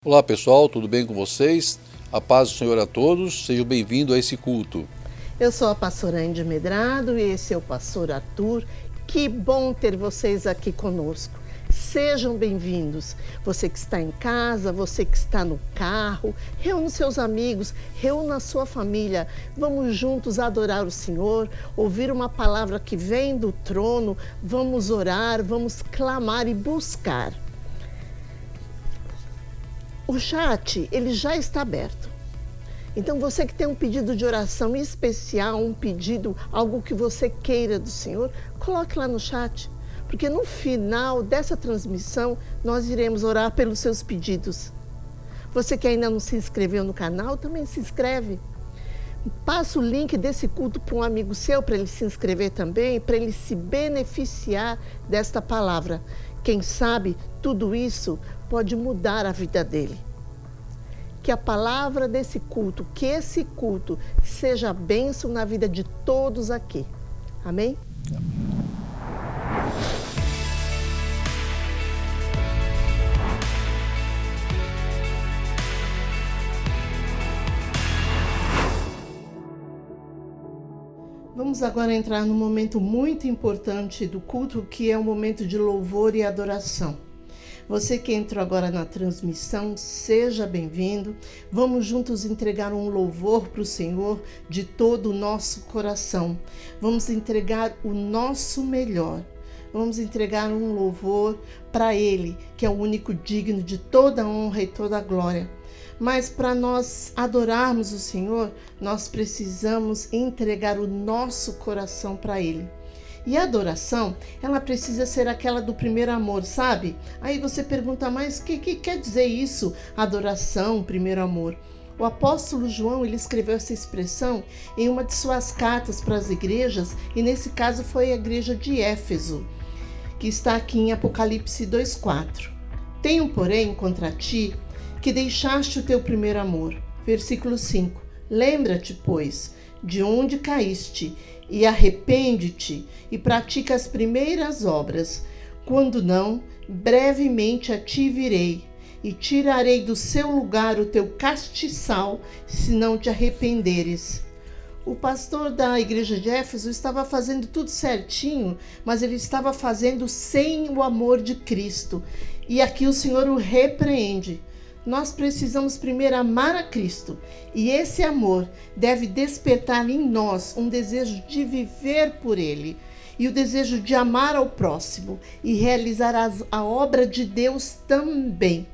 Olá pessoal, tudo bem com vocês? A paz do Senhor a todos, sejam bem-vindos a esse culto. Eu sou a pastora Andy Medrado e esse é o pastor Arthur. Que bom ter vocês aqui conosco. Sejam bem-vindos. Você que está em casa, você que está no carro, reúna seus amigos, reúna a sua família. Vamos juntos adorar o Senhor, ouvir uma palavra que vem do trono, vamos orar, vamos clamar e buscar. O chat, ele já está aberto. Então você que tem um pedido de oração especial, um pedido, algo que você queira do Senhor, coloque lá no chat. Porque no final dessa transmissão, nós iremos orar pelos seus pedidos. Você que ainda não se inscreveu no canal, também se inscreve. Passa o link desse culto para um amigo seu, para ele se inscrever também, para ele se beneficiar desta palavra. Quem sabe tudo isso pode mudar a vida dele. Que a palavra desse culto, que esse culto seja bênção na vida de todos aqui. Amém? Vamos agora entrar num momento muito importante do culto, que é o momento de louvor e adoração. Você que entrou agora na transmissão, seja bem-vindo. Vamos juntos entregar um louvor para o Senhor de todo o nosso coração. Vamos entregar o nosso melhor. Vamos entregar um louvor para Ele, que é o único digno de toda honra e toda glória. Mas para nós adorarmos o Senhor, nós precisamos entregar o nosso coração para Ele. E a adoração, ela precisa ser aquela do primeiro amor, sabe? Aí você pergunta, mas o que quer dizer isso? Adoração, primeiro amor. O apóstolo João, ele escreveu essa expressão em uma de suas cartas para as igrejas, e nesse caso foi a igreja de Éfeso, que está aqui em Apocalipse 2:4. Tenho, porém, contra ti, que deixaste o teu primeiro amor. Versículo 5. Lembra-te, pois, de onde caíste, e arrepende-te, e pratica as primeiras obras. Quando não, brevemente a ti virei, e tirarei do seu lugar o teu castiçal, se não te arrependeres. O pastor da igreja de Éfeso estava fazendo tudo certinho, mas ele estava fazendo sem o amor de Cristo. E aqui o Senhor o repreende. Nós precisamos primeiro amar a Cristo, e esse amor deve despertar em nós um desejo de viver por Ele, e o desejo de amar ao próximo e realizar a obra de Deus também.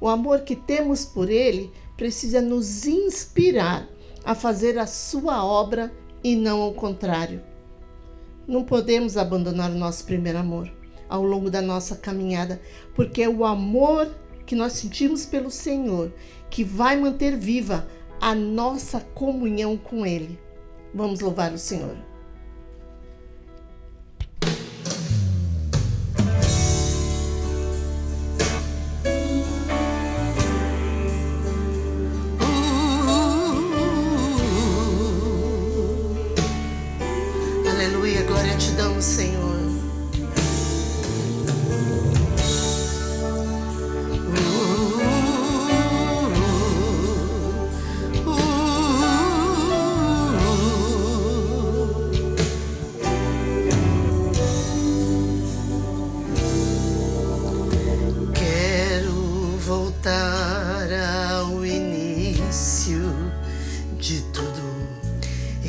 O amor que temos por Ele precisa nos inspirar a fazer a sua obra e não ao contrário. Não podemos abandonar o nosso primeiro amor ao longo da nossa caminhada, porque é o amor que nós sentimos pelo Senhor que vai manter viva a nossa comunhão com Ele. Vamos louvar o Senhor. Aleluia, glória te damos, Senhor.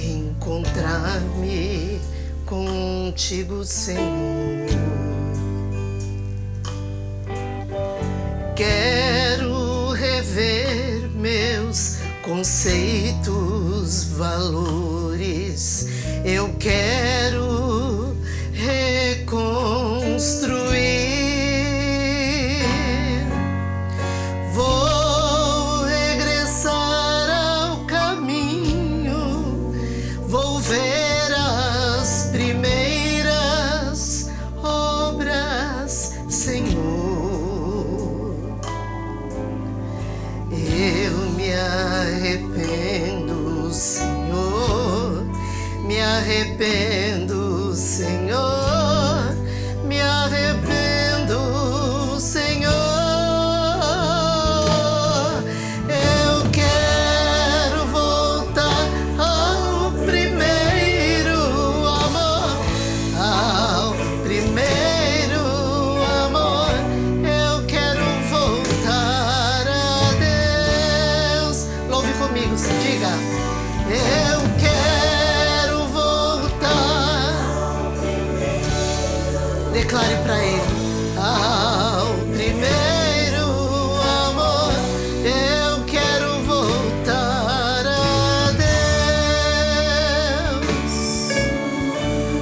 Encontrar-me contigo, Senhor. Quero rever meus conceitos, valores. Eu quero reconstruir. Vou regressar ao caminho. Vou ver as primeiras obras, Senhor. Eu me arrependo, Senhor. Me arrependo, Senhor. Me arrependo, Senhor. Declare para Ele: ao primeiro amor, eu quero voltar a Deus.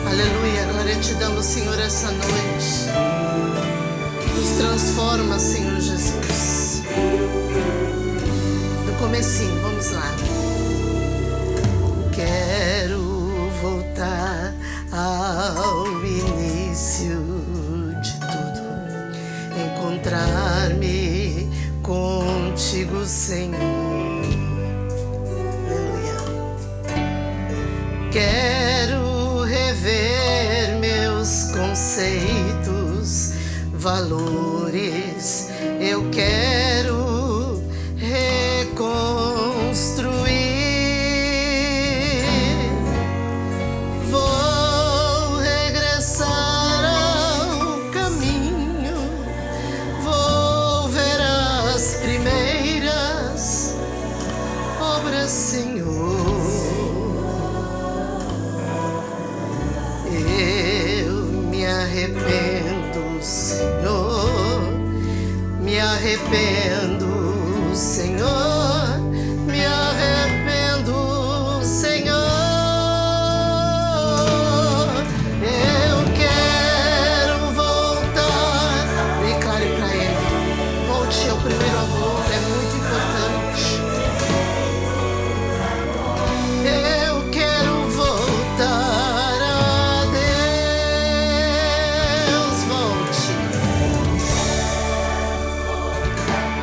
Aleluia, glória te damos, Senhor, essa noite. Nos transforma, Senhor Jesus. Do comecinho, vamos lá. Quero voltar ao início de tudo, encontrar-me contigo, Senhor. Aleluia. Quero rever meus conceitos, valores. Eu quero reconstruir. Arrependo, Senhor, me arrependo, Senhor. Eu quero voltar. Declare para Ele: volte ao primeiro amor, é muito importante. Eu quero voltar a Deus. Volte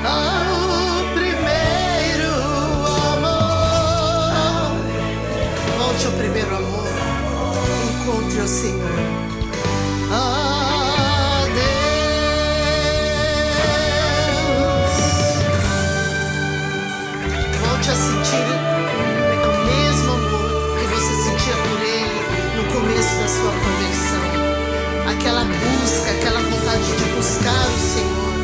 ao primeiro amor. Volte ao primeiro amor. Encontre o Senhor. A Deus. Volte a sentir o mesmo amor que você sentia por Ele no começo da sua conversão. Aquela busca, aquela vontade de buscar o Senhor,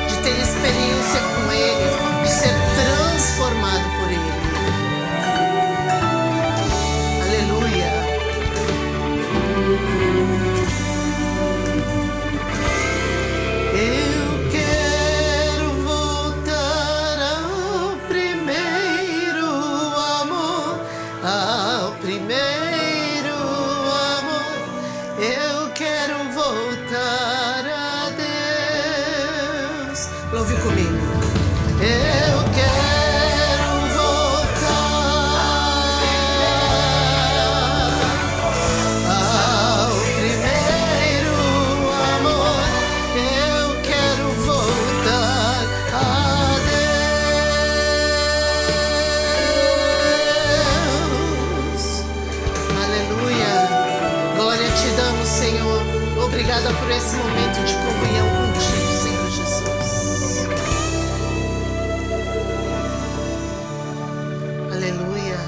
de ter experiência com Ele, de ser transformado por Ele. Aleluia. Eu quero voltar ao primeiro amor, ao primeiro amor. Eu quero voltar a Deus. Louve comigo. Eu quero voltar ao primeiro amor. Eu quero voltar a Deus. Aleluia. Glória te damos, Senhor. Obrigada por esse momento de comunhão contigo, Senhor Jesus. Aleluia.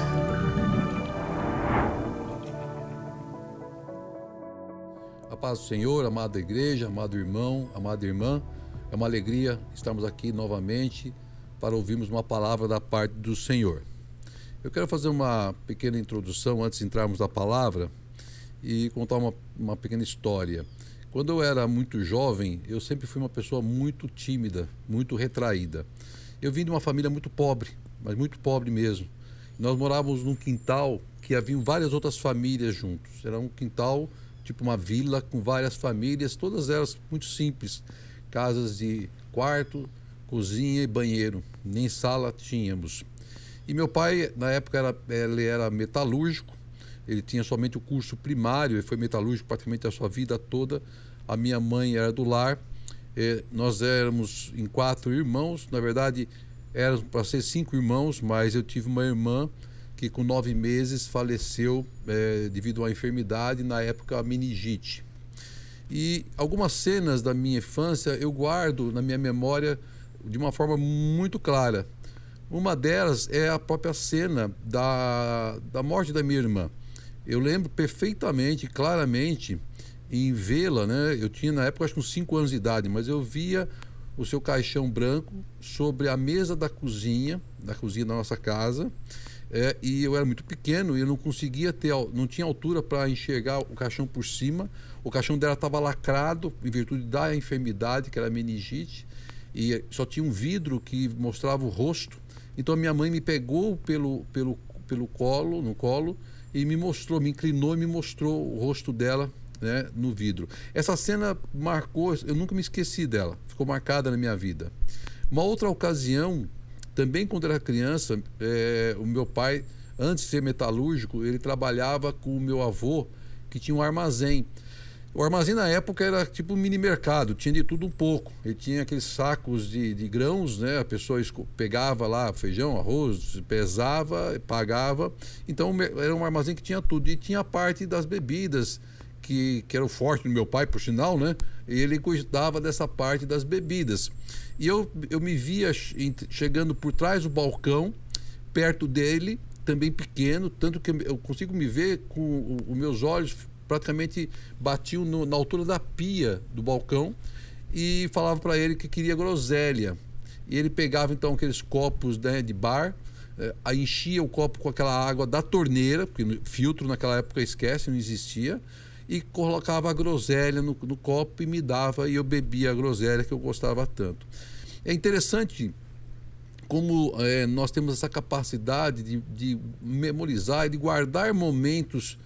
A paz do Senhor, amada igreja, amado irmão, amada irmã. É uma alegria estarmos aqui novamente para ouvirmos uma palavra da parte do Senhor. Eu quero fazer uma pequena introdução antes de entrarmos na palavra e contar uma pequena história. Quando eu era muito jovem, eu sempre fui uma pessoa muito tímida, muito retraída. Eu vim de uma família muito pobre, mas muito pobre mesmo. Nós morávamos num quintal que havia várias outras famílias juntos. Era um quintal, tipo uma vila, com várias famílias, todas elas muito simples. Casas de quarto, cozinha e banheiro. Nem sala tínhamos. E meu pai, na época, ele era metalúrgico. Ele tinha somente o curso primário, ele foi metalúrgico praticamente a sua vida toda. A minha mãe era do lar. Nós éramos em 4 irmãos, na verdade éramos para ser 5 irmãos, mas eu tive uma irmã que com 9 meses faleceu devido a uma enfermidade, na época a meningite. E algumas cenas da minha infância eu guardo na minha memória de uma forma muito clara. Uma delas é a própria cena da morte da minha irmã. Eu lembro perfeitamente, claramente, em vê-la, né? Eu tinha na época acho que uns 5 anos de idade, mas eu via o seu caixão branco sobre a mesa da cozinha da nossa casa. e eu era muito pequeno e eu não conseguia não tinha altura para enxergar o caixão por cima. O caixão dela estava lacrado em virtude da enfermidade, que era meningite, e só tinha um vidro que mostrava o rosto. Então a minha mãe me pegou pelo colo, no colo, e me inclinou e me mostrou o rosto dela, né, no vidro. Essa cena marcou, eu nunca me esqueci dela, ficou marcada na minha vida. Uma outra ocasião, também quando eu era criança, o meu pai, antes de ser metalúrgico, ele trabalhava com o meu avô, que tinha um armazém. O armazém na época era tipo um mini mercado, tinha de tudo um pouco. Ele tinha aqueles sacos de grãos, né? A pessoa pegava lá feijão, arroz, pesava, pagava. Então era um armazém que tinha tudo. E tinha a parte das bebidas, que era o forte do meu pai, por sinal, né? E ele cuidava dessa parte das bebidas. E eu me via chegando por trás do balcão, perto dele, também pequeno, tanto que eu consigo me ver com os meus olhos praticamente batiam na altura da pia do balcão, e falava para ele que queria groselha. E ele pegava então aqueles copos, né, de bar, enchia o copo com aquela água da torneira, porque filtro naquela época, esquece, não existia, e colocava a groselha no copo e me dava, e eu bebia a groselha que eu gostava tanto. É interessante como nós temos essa capacidade de memorizar e de guardar momentos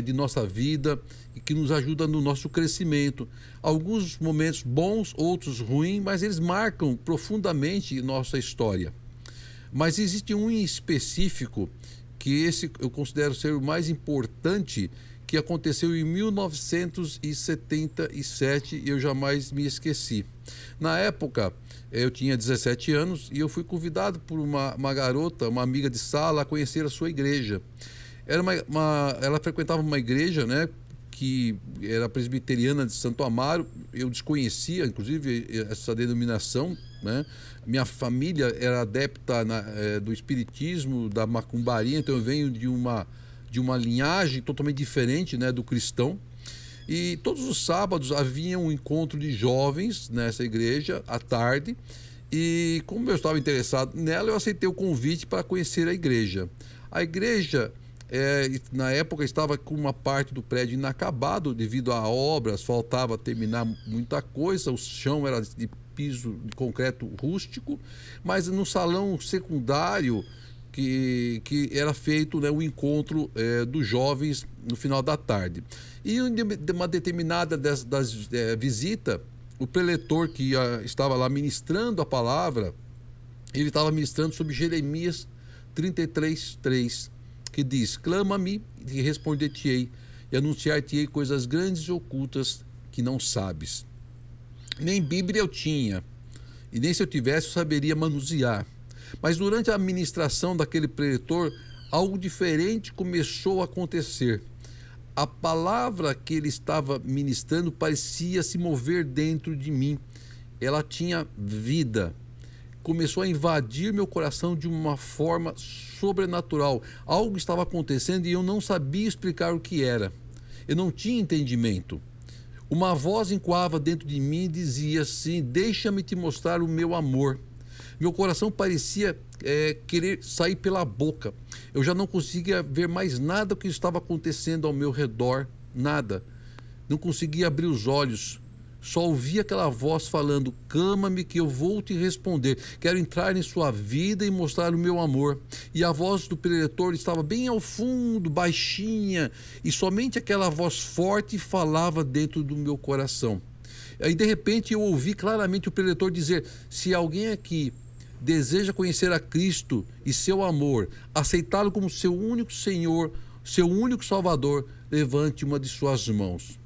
de nossa vida e que nos ajuda no nosso crescimento. Alguns momentos bons, outros ruins, mas eles marcam profundamente nossa história. Mas existe um em específico que esse eu considero ser o mais importante, que aconteceu em 1977 e eu jamais me esqueci. Na época, eu tinha 17 anos e eu fui convidado por uma garota, uma amiga de sala, a conhecer a sua igreja. Ela frequentava uma igreja, né, que era presbiteriana de Santo Amaro. Eu desconhecia, inclusive, essa denominação, né? Minha família era adepta do espiritismo, da macumbaria, então eu venho de uma linhagem totalmente diferente, né, do cristão. E todos os sábados havia um encontro de jovens nessa igreja, à tarde, e como eu estava interessado nela, eu aceitei o convite para conhecer a igreja. A igreja, na época, estava com uma parte do prédio inacabado devido a obras, faltava terminar muita coisa, o chão era de piso de concreto rústico, mas no salão secundário que era feito, né, o encontro dos jovens no final da tarde. E em uma determinada visita, o preletor que estava lá ministrando a palavra, ele estava ministrando sobre Jeremias 33:3, que diz: clama-me e responder-te-ei, e anunciar-te-ei coisas grandes e ocultas que não sabes. Nem Bíblia eu tinha, e nem se eu tivesse eu saberia manusear. Mas durante a ministração daquele preletor, algo diferente começou a acontecer. A palavra que ele estava ministrando parecia se mover dentro de mim. Ela tinha vida. Começou a invadir meu coração de uma forma sobrenatural. Algo estava acontecendo e eu não sabia explicar o que era. Eu não tinha entendimento. Uma voz ecoava dentro de mim e dizia assim: deixa-me te mostrar o meu amor. Meu coração parecia querer sair pela boca. Eu já não conseguia ver mais nada que estava acontecendo ao meu redor, nada. Não conseguia abrir os olhos. Só ouvia aquela voz falando: clama-me que eu vou te responder. Quero entrar em sua vida e mostrar o meu amor. E a voz do preletor estava bem ao fundo, baixinha, e somente aquela voz forte falava dentro do meu coração. Aí de repente eu ouvi claramente o preletor dizer: se alguém aqui deseja conhecer a Cristo e seu amor, aceitá-lo como seu único Senhor, seu único Salvador, levante uma de suas mãos.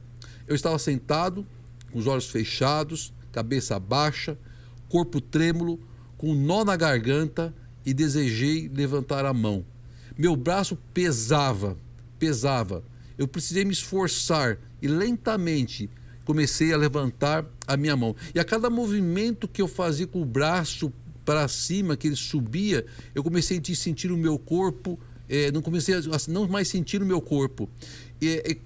Eu estava sentado, com os olhos fechados, cabeça baixa, corpo trêmulo, com um nó na garganta, e desejei levantar a mão. Meu braço pesava. Eu precisei me esforçar e lentamente comecei a levantar a minha mão. E a cada movimento que eu fazia com o braço para cima, que ele subia, eu comecei a sentir o meu corpo, não mais sentir o meu corpo. É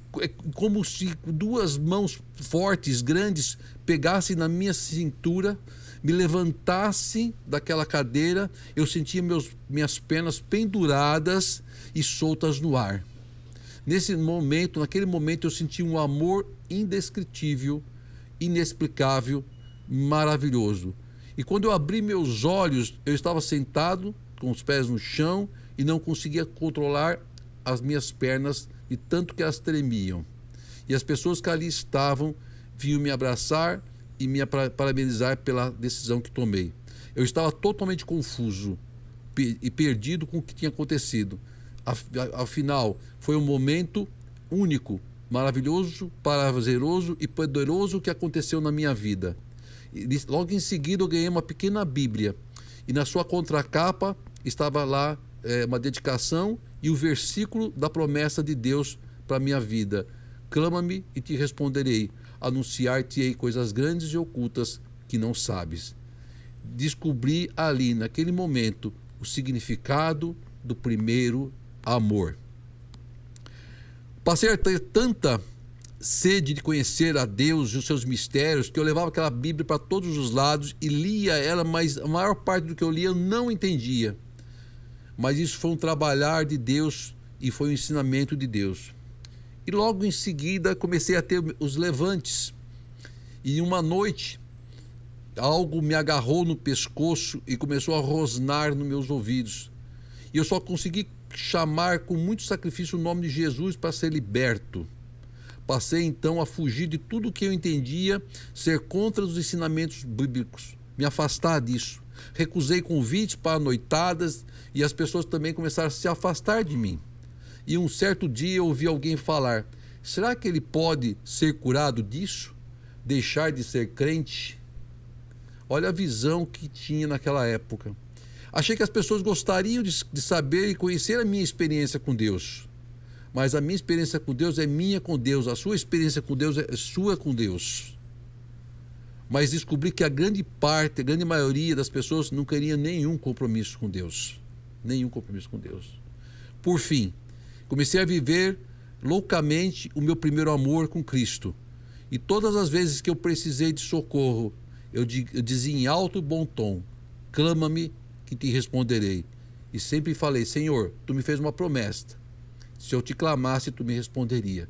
como se duas mãos fortes, grandes, pegassem na minha cintura, me levantasse daquela cadeira, eu sentia minhas pernas penduradas e soltas no ar. Naquele momento, eu senti um amor indescritível, inexplicável, maravilhoso. E quando eu abri meus olhos, eu estava sentado com os pés no chão e não conseguia controlar as minhas pernas de tanto que elas tremiam. E as pessoas que ali estavam vinham me abraçar e me parabenizar pela decisão que tomei. Eu estava totalmente confuso e perdido com o que tinha acontecido. Afinal, foi um momento único, maravilhoso, prazeroso e poderoso que aconteceu na minha vida. E logo em seguida eu ganhei uma pequena Bíblia e na sua contracapa estava lá uma dedicação e o versículo da promessa de Deus para a minha vida. Clama-me e te responderei, anunciar-te-ei coisas grandes e ocultas que não sabes. Descobri ali, naquele momento, o significado do primeiro amor. Passei a ter tanta sede de conhecer a Deus e os seus mistérios que eu levava aquela Bíblia para todos os lados e lia ela, mas a maior parte do que eu lia eu não entendia. Mas isso foi um trabalhar de Deus e foi um ensinamento de Deus. E logo em seguida comecei a ter os levantes. E uma noite, algo me agarrou no pescoço e começou a rosnar nos meus ouvidos. E eu só consegui chamar com muito sacrifício o nome de Jesus para ser liberto. Passei então a fugir de tudo que eu entendia ser contra os ensinamentos bíblicos, me afastar disso. Recusei convites para noitadas e as pessoas também começaram a se afastar de mim. E um certo dia eu ouvi alguém falar: será que ele pode ser curado disso? Deixar de ser crente? Olha a visão que tinha naquela época. Achei que as pessoas gostariam de saber e conhecer a minha experiência com Deus. Mas a minha experiência com Deus é minha com Deus, a sua experiência com Deus é sua com Deus. Mas descobri que a grande maioria das pessoas não queria nenhum compromisso com Deus. Nenhum compromisso com Deus. Por fim, comecei a viver loucamente o meu primeiro amor com Cristo. E todas as vezes que eu precisei de socorro, eu dizia em alto e bom tom: clama-me que te responderei. E sempre falei: Senhor, tu me fez uma promessa. Se eu te clamasse, tu me responderia.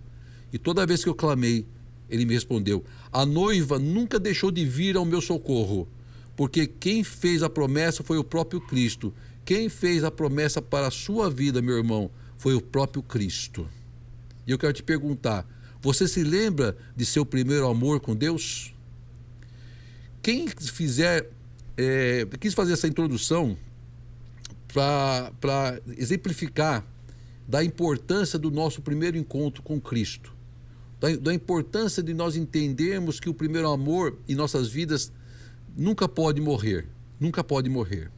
E toda vez que eu clamei, ele me respondeu. A noiva nunca deixou de vir ao meu socorro, porque quem fez a promessa foi o próprio Cristo. Quem fez a promessa para a sua vida, meu irmão, foi o próprio Cristo. E eu quero te perguntar: você se lembra de seu primeiro amor com Deus? Quem quis fazer essa introdução para exemplificar da importância do nosso primeiro encontro com Cristo, da importância de nós entendermos que o primeiro amor em nossas vidas nunca pode morrer, nunca pode morrer.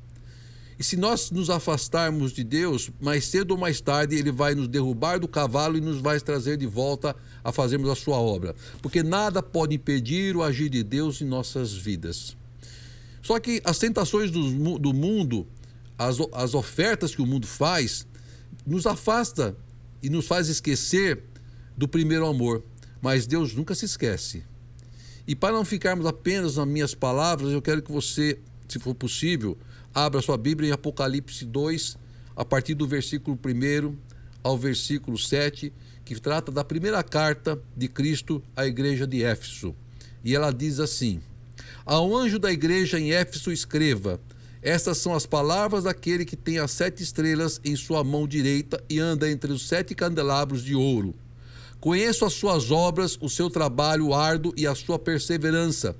E se nós nos afastarmos de Deus, mais cedo ou mais tarde Ele vai nos derrubar do cavalo e nos vai trazer de volta a fazermos a sua obra, porque nada pode impedir o agir de Deus em nossas vidas. Só que as tentações do mundo, as ofertas que o mundo faz, nos afasta e nos faz esquecer do primeiro amor. Mas Deus nunca se esquece. E para não ficarmos apenas nas minhas palavras, eu quero que você, se for possível, abra sua Bíblia em Apocalipse 2, a partir do versículo 1 ao versículo 7, que trata da primeira carta de Cristo à igreja de Éfeso. E ela diz assim: ao anjo da igreja em Éfeso escreva: estas são as palavras daquele que tem as 7 estrelas em sua mão direita e anda entre os 7 candelabros de ouro. Conheço as suas obras, o seu trabalho árduo e a sua perseverança.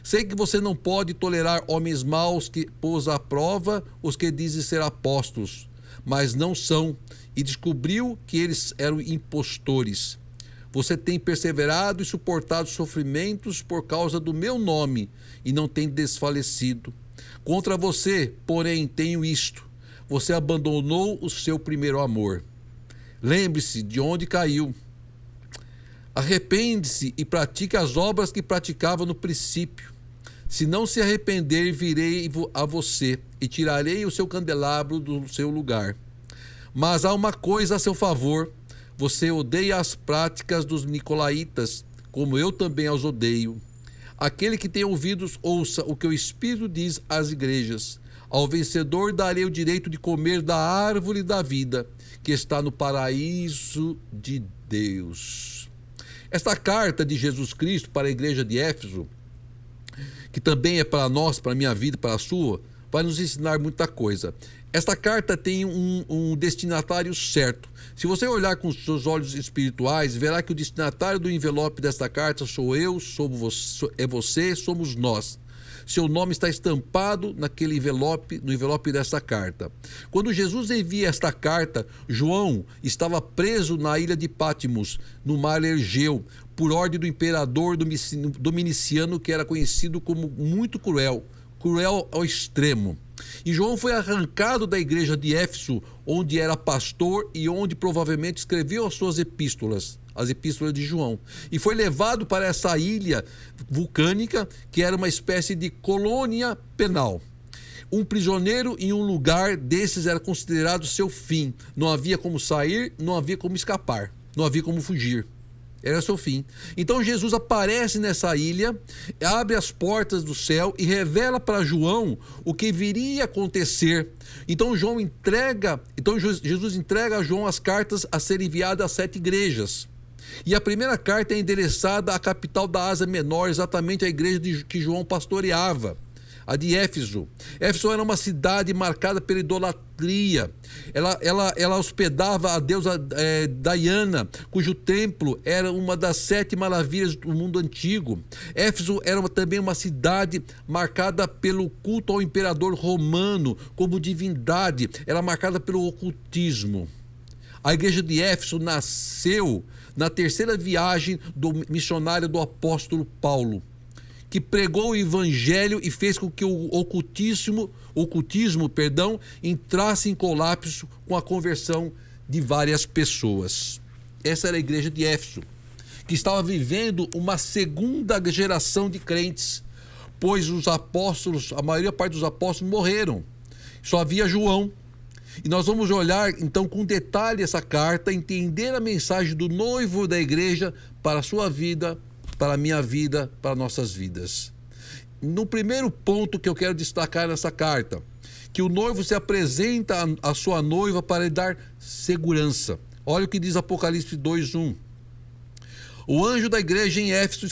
Sei que você não pode tolerar homens maus que pôs à prova os que dizem ser apóstolos, mas não são, e descobriu que eles eram impostores. Você tem perseverado e suportado sofrimentos por causa do meu nome e não tem desfalecido. Contra você, porém, tenho isto: você abandonou o seu primeiro amor. Lembre-se de onde caiu. Arrepende-se e pratique as obras que praticava no princípio. Se não se arrepender, virei a você e tirarei o seu candelabro do seu lugar. Mas há uma coisa a seu favor: você odeia as práticas dos nicolaítas, como eu também as odeio. Aquele que tem ouvidos, ouça o que o Espírito diz às igrejas. Ao vencedor darei o direito de comer da árvore da vida, que está no paraíso de Deus. Esta carta de Jesus Cristo para a igreja de Éfeso, que também é para nós, para a minha vida, para a sua, vai nos ensinar muita coisa. Esta carta tem um destinatário certo. Se você olhar com os seus olhos espirituais, verá que o destinatário do envelope desta carta sou eu, é você, somos nós. Seu nome está estampado naquele envelope, no envelope desta carta. Quando Jesus envia esta carta, João estava preso na ilha de Patmos, no mar Egeu, por ordem do imperador Dominiciano, que era conhecido como muito cruel ao extremo. E João foi arrancado da igreja de Éfeso, onde era pastor e onde provavelmente escreveu as suas epístolas, as epístolas de João, e foi levado para essa ilha vulcânica, que era uma espécie de colônia penal. Um prisioneiro em um lugar desses era considerado seu fim. Não havia como sair, não havia como escapar, não havia como fugir. Era seu fim. Então Jesus aparece nessa ilha, abre as portas do céu e revela para João o que viria a acontecer. Então Jesus entrega a João as cartas a serem enviadas às 7 igrejas. E a primeira carta é endereçada à capital da Ásia Menor, exatamente à igreja que João pastoreava, a de Éfeso. Éfeso era uma cidade marcada pela idolatria. Ela hospedava a deusa Diana, cujo templo era uma das 7 maravilhas do mundo antigo. Éfeso era também uma cidade marcada pelo culto ao imperador romano como divindade. Era marcada pelo ocultismo. A igreja de Éfeso nasceu na terceira viagem missionária do apóstolo Paulo, que pregou o evangelho e fez com que o ocultismo entrasse em colapso com a conversão de várias pessoas. Essa era a igreja de Éfeso, que estava vivendo uma segunda geração de crentes, pois os apóstolos, a maior parte dos apóstolos morreram. Só havia João. E nós vamos olhar então com detalhe essa carta, entender a mensagem do noivo da igreja para a sua vida, para a minha vida, para nossas vidas. No primeiro ponto que eu quero destacar nessa carta, que o noivo se apresenta à sua noiva para lhe dar segurança. Olha o que diz Apocalipse 2:1. O anjo da igreja em Éfeso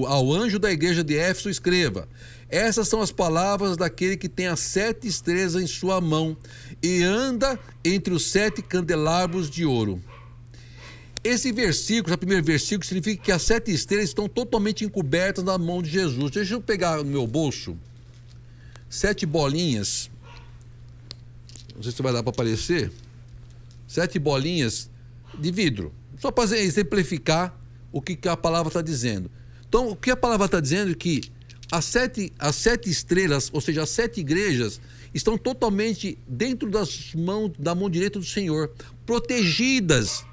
ao anjo da igreja de Éfeso escreva: essas são as palavras daquele que tem as 7 estrelas em sua mão e anda entre os 7 candelabros de ouro. Esse primeiro versículo, significa que as 7 estrelas estão totalmente encobertas na mão de Jesus. Deixa eu pegar no meu bolso 7 bolinhas. Não sei se vai dar para aparecer. 7 bolinhas de vidro. Só para exemplificar o que a palavra está dizendo. Então, o que a palavra está dizendo é que as sete estrelas, ou seja, as 7 igrejas, estão totalmente dentro da mão direita do Senhor, protegidas,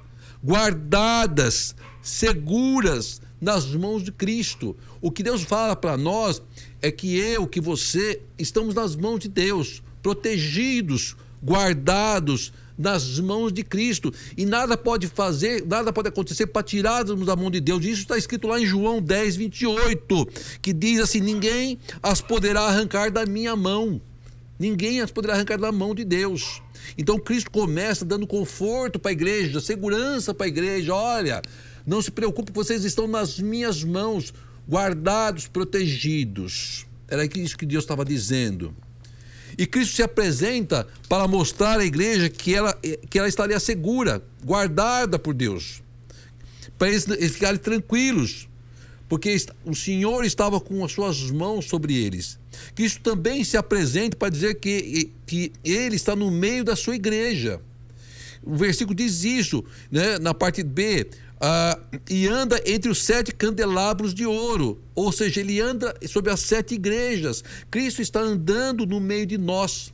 guardadas, seguras nas mãos de Cristo. O que Deus fala para nós é que que você, estamos nas mãos de Deus, protegidos, guardados nas mãos de Cristo, e nada pode acontecer para tirarmos da mão de Deus. Isso está escrito lá em João 10:28, que diz assim: ninguém as poderá arrancar da minha mão. Ninguém as poderá arrancar da mão de Deus. Então Cristo começa dando conforto para a igreja, segurança para a igreja. Olha, não se preocupe, vocês estão nas minhas mãos, guardados, protegidos. Era isso que Deus estava dizendo. E Cristo se apresenta para mostrar à igreja que ela estaria segura, guardada por Deus, para eles ficarem tranquilos, porque o Senhor estava com as suas mãos sobre eles. Cristo também se apresenta para dizer que Ele está no meio da sua igreja. O versículo diz isso, né, na parte B, e anda entre os 7 candelabros de ouro, ou seja, ele anda sobre as 7 igrejas. Cristo está andando no meio de nós.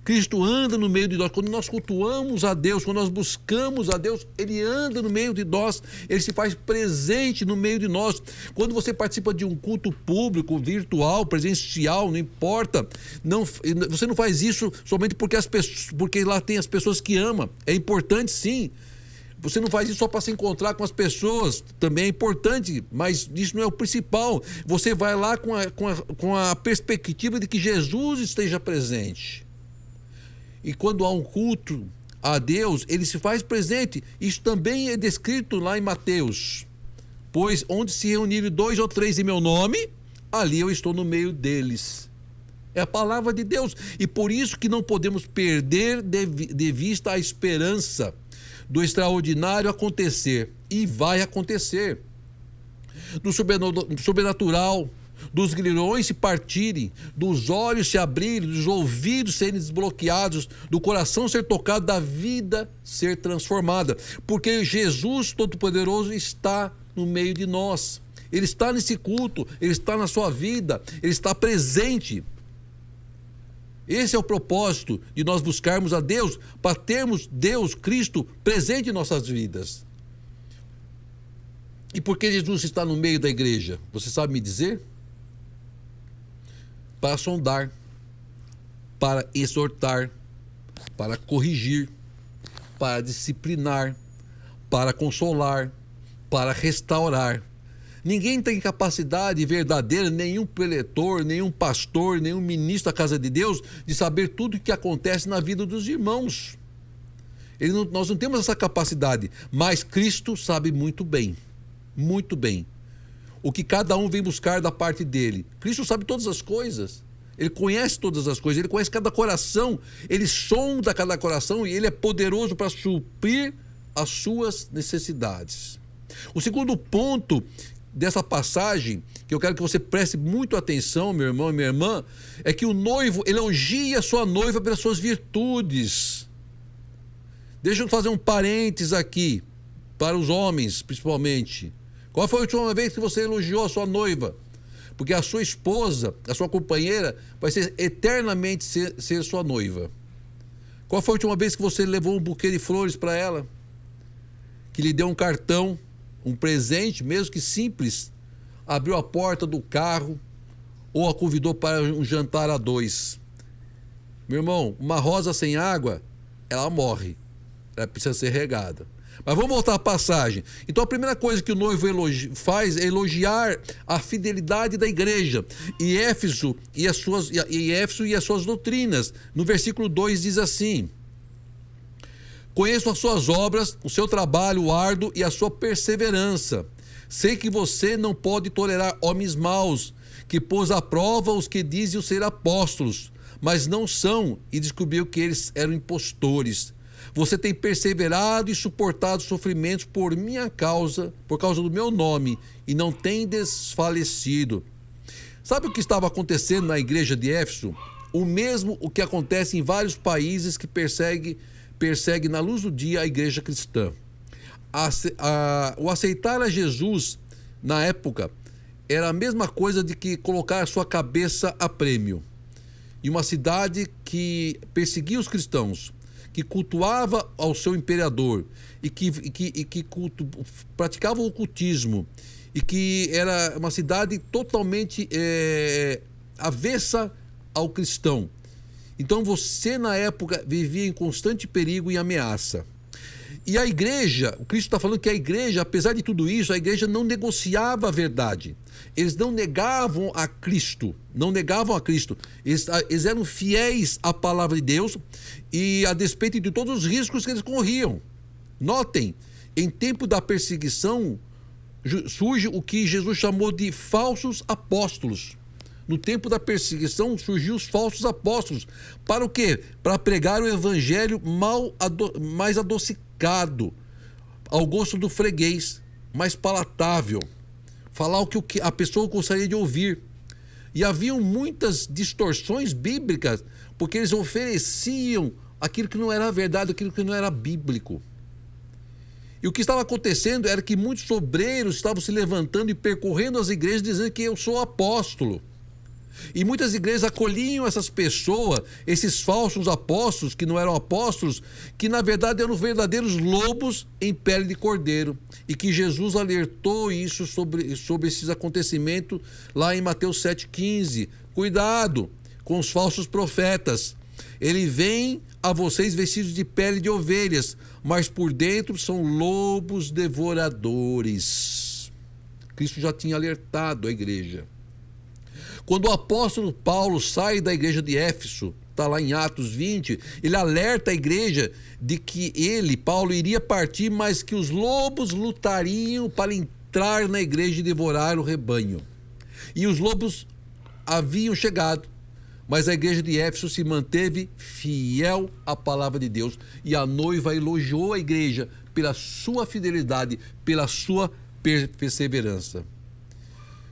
Cristo anda no meio de nós. Quando nós cultuamos a Deus, quando nós buscamos a Deus, Ele anda no meio de nós, Ele se faz presente no meio de nós. Quando você participa de um culto público, virtual, presencial, não importa, você não faz isso somente porque lá tem as pessoas que ama. É importante, sim. Você não faz isso só para se encontrar com as pessoas, também é importante, mas isso não é o principal. Você vai lá com a perspectiva de que Jesus esteja presente. E quando há um culto a Deus, ele se faz presente. Isso também é descrito lá em Mateus. Pois onde se reunirem 2 ou 3 em meu nome, ali eu estou no meio deles. É a palavra de Deus. E por isso que não podemos perder de vista a esperança do extraordinário acontecer. E vai acontecer. Do sobrenatural, dos grilhões se partirem, dos olhos se abrirem, dos ouvidos serem desbloqueados, do coração ser tocado, da vida ser transformada. Porque Jesus Todo-Poderoso está no meio de nós. Ele está nesse culto, ele está na sua vida, ele está presente. Esse é o propósito de nós buscarmos a Deus, para termos Deus, Cristo, presente em nossas vidas. E por que Jesus está no meio da igreja? Você sabe me dizer? Para sondar, para exortar, para corrigir, para disciplinar, para consolar, para restaurar. Ninguém tem capacidade verdadeira, nenhum preletor, nenhum pastor, nenhum ministro da casa de Deus, de saber tudo o que acontece na vida dos irmãos. Nós não temos essa capacidade, mas Cristo sabe muito bem, o que cada um vem buscar da parte dele. Cristo sabe todas as coisas, ele conhece todas as coisas, ele conhece cada coração, ele sonda cada coração e ele é poderoso para suprir as suas necessidades. O segundo ponto dessa passagem, que eu quero que você preste muito atenção, meu irmão e minha irmã, é que o noivo elogia a sua noiva pelas suas virtudes. Deixa eu fazer um parênteses aqui, para os homens principalmente. Qual foi a última vez que você elogiou a sua noiva? Porque a sua esposa, a sua companheira, vai ser eternamente ser sua noiva. Qual foi a última vez que você levou um buquê de flores para ela? Que lhe deu um cartão, um presente, mesmo que simples, abriu a porta do carro ou a convidou para um jantar a 2. Meu irmão, uma rosa sem água, ela morre. Ela precisa ser regada. Mas vamos voltar à passagem. Então a primeira coisa que o noivo faz é elogiar a fidelidade da igreja. E Éfeso e as suas doutrinas. No versículo 2 diz assim: conheço as suas obras, o seu trabalho árduo e a sua perseverança. Sei que você não pode tolerar homens maus, que pôs à prova os que diziam ser apóstolos, mas não são, e descobriu que eles eram impostores. Você tem perseverado e suportado sofrimentos por minha causa, por causa do meu nome, e não tem desfalecido. Sabe o que estava acontecendo na igreja de Éfeso? O mesmo o que acontece em vários países que persegue na luz do dia a igreja cristã. O aceitar a Jesus na época era a mesma coisa de que colocar a sua cabeça a prêmio. E uma cidade que perseguia os cristãos, que cultuava ao seu imperador e que praticava o ocultismo, e que era uma cidade totalmente avessa ao cristão. Então você na época vivia em constante perigo e ameaça. E a igreja, o Cristo está falando que a igreja, apesar de tudo isso, a igreja não negociava a verdade. Eles não negavam a Cristo, Eles eram fiéis à palavra de Deus e a despeito de todos os riscos que eles corriam. Notem, em tempo da perseguição surge o que Jesus chamou de falsos apóstolos. No tempo da perseguição surgiu os falsos apóstolos. Para o quê? Para pregar o evangelho mais adocicado, ao gosto do freguês, mais palatável. Falar o que a pessoa gostaria de ouvir. E haviam muitas distorções bíblicas, porque eles ofereciam aquilo que não era verdade, aquilo que não era bíblico. E o que estava acontecendo era que muitos obreiros estavam se levantando e percorrendo as igrejas dizendo que eu sou apóstolo. E muitas igrejas acolhiam essas pessoas, esses falsos apóstolos, que não eram apóstolos, que na verdade eram verdadeiros lobos em pele de cordeiro. E que Jesus alertou isso sobre esses acontecimentos lá em Mateus 7,15. Cuidado com os falsos profetas. Ele vem a vocês vestidos de pele de ovelhas, mas por dentro são lobos devoradores. Cristo já tinha alertado a igreja. Quando o apóstolo Paulo sai da igreja de Éfeso, está lá em Atos 20, ele alerta a igreja de que ele, Paulo, iria partir, mas que os lobos lutariam para entrar na igreja e devorar o rebanho. E os lobos haviam chegado, mas a igreja de Éfeso se manteve fiel à palavra de Deus, e a noiva elogiou a igreja pela sua fidelidade, pela sua perseverança.